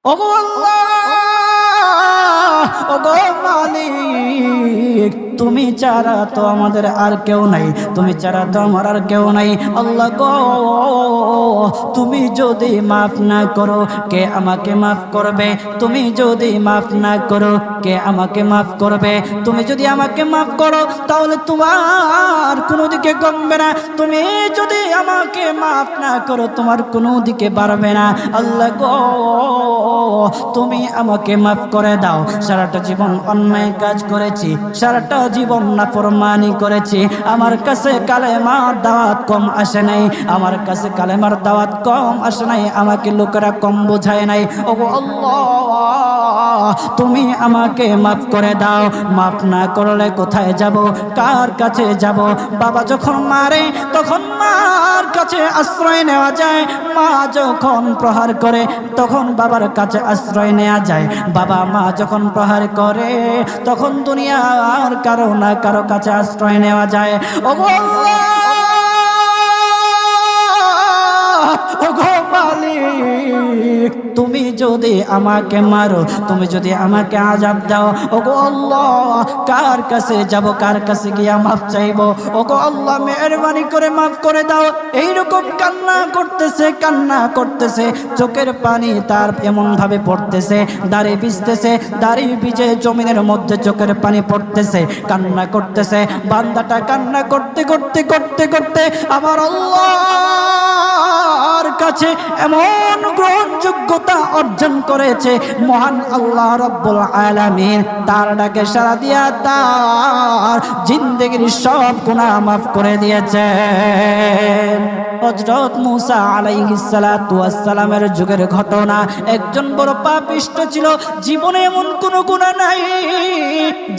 ওগো আল্লাহ, ওগো মালিক, তুমি ছাড়া তো আমাদের আর কেউ নাই, তুমি ছাড়া তো আমার আর কেউ নাই। আল্লাহ গো, তুমি যদি মাফ না করো কে আমাকে মাফ করবে? তুমি যদি মাফ না করো কে আমাকে মাফ করবে? তুমি যদি আমাকে মাফ করো তাহলে তোমার কোনো দিকে কমবে না, তুমি যদি আমাকে মাফ না করো তোমার কোনো দিকে বাড়বে না। আল্লাহ গো, তুমি আমাকে মাফ করে দাও। সারাটা জীবন অন্যায় কাজ করেছি, সারাটা জীবন নাফরমানি করেছি, আমার কাছে কালেমার দাওয়াত কম আসে নাই, আমার কাছে কালেমার দাওয়াত কম আসে নাই, আমাকে লোকেরা কম বোঝায় নাই। ওগো আল্লাহ, তুমি আমাকে মাফ করে দাও। মাফ না করলে কোথায় যাব, কার কাছে যাব? বাবা যখন মারে তখন মার কাছে আশ্রয় নেওয়া যায়, মা যখন প্রহার করে তখন বাবার কাছে আশ্রয় নেওয়া যায়, বাবা মা যখন প্রহার করে তখন দুনিয়ার কারো না কারো কাছে আশ্রয় নেওয়া যায়। ওগো আল্লাহ, ওগো মালিক, তুমি যদি আমাকে মারো, তুমি যদি আমাকে আযাব দাও, ওগো আল্লাহ, কার কাছে যাব, কার কাছে গিয়া মাফ চাইবো? ওগো আল্লাহ, মেহেরবানি করে মাফ করে দাও। এইরকম কান্না করতেছে, কান্না করতেছে, চোখের পানি তার এমন ভাবে পড়তেছে, দাড়ি ভিজতেছে, দাড়ি ভিজে জমিনের মধ্যে চোখের পানি পড়তেছে, কান্না করতেছে। বান্দাটা কান্না করতে করতে করতে করতে আমার আল্লাহর কাছে এমন গ্রহণযোগ্যতা অর্জন করেছে, মহান আল্লাহ রাব্বুল আলামিন তার ডাকে সাড়া দিয়া তার জিন্দেগির সব গুনাহ মাফ করে দিয়েছেন। হযরত মূসা আলাইহিস সালাতু ওয়াস সালামের যুগের ঘটনা। একজন বড় পাপিষ্ঠ ছিল, জীবনে এমন কোনো গুনাহ নাই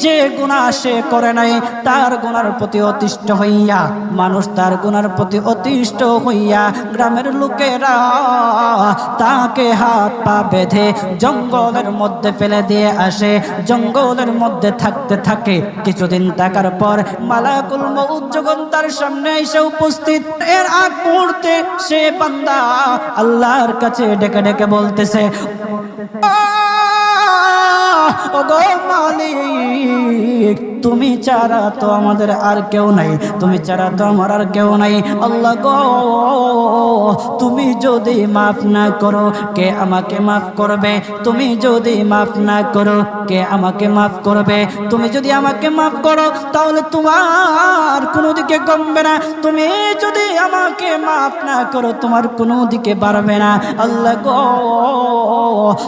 যে গুনাহ সে করে নাই। তার গুনার প্রতি অতিষ্ঠ হইয়া, মানুষ তার গুনার প্রতি অতিষ্ঠ হইয়া গ্রামের লোকেরা তাকে হাত পা বেঁধে জঙ্গলের মধ্যে ফেলে দিয়ে আসে। জঙ্গলের মধ্যে থাকতে থাকে, কিছুদিন থাকার পর মালাকুল মউত যখন তার সামনে এসে উপস্থিত, এর আগ মুহূর্তে সে বান্দা আল্লাহর কাছে ডেকে ডেকে বলতেছে, ওগো মালিক, তুমি ছাড়া তো আমাদের আর কেউ নাই, তুমি ছাড়া তো আমার আর কেউ নাই। আল্লাহ গো, তুমি যদি মাফ না করো কে আমাকে মাফ করবে? তুমি যদি মাফ না করো কে আমাকে মাফ করবে? তুমি যদি আমাকে মাফ করো তাহলে তোমার কোনো দিকে কমবে না, তুমি যদি আমাকে মাফ না করো তোমার কোনো দিকে বাড়বে না। আল্লাহ গো,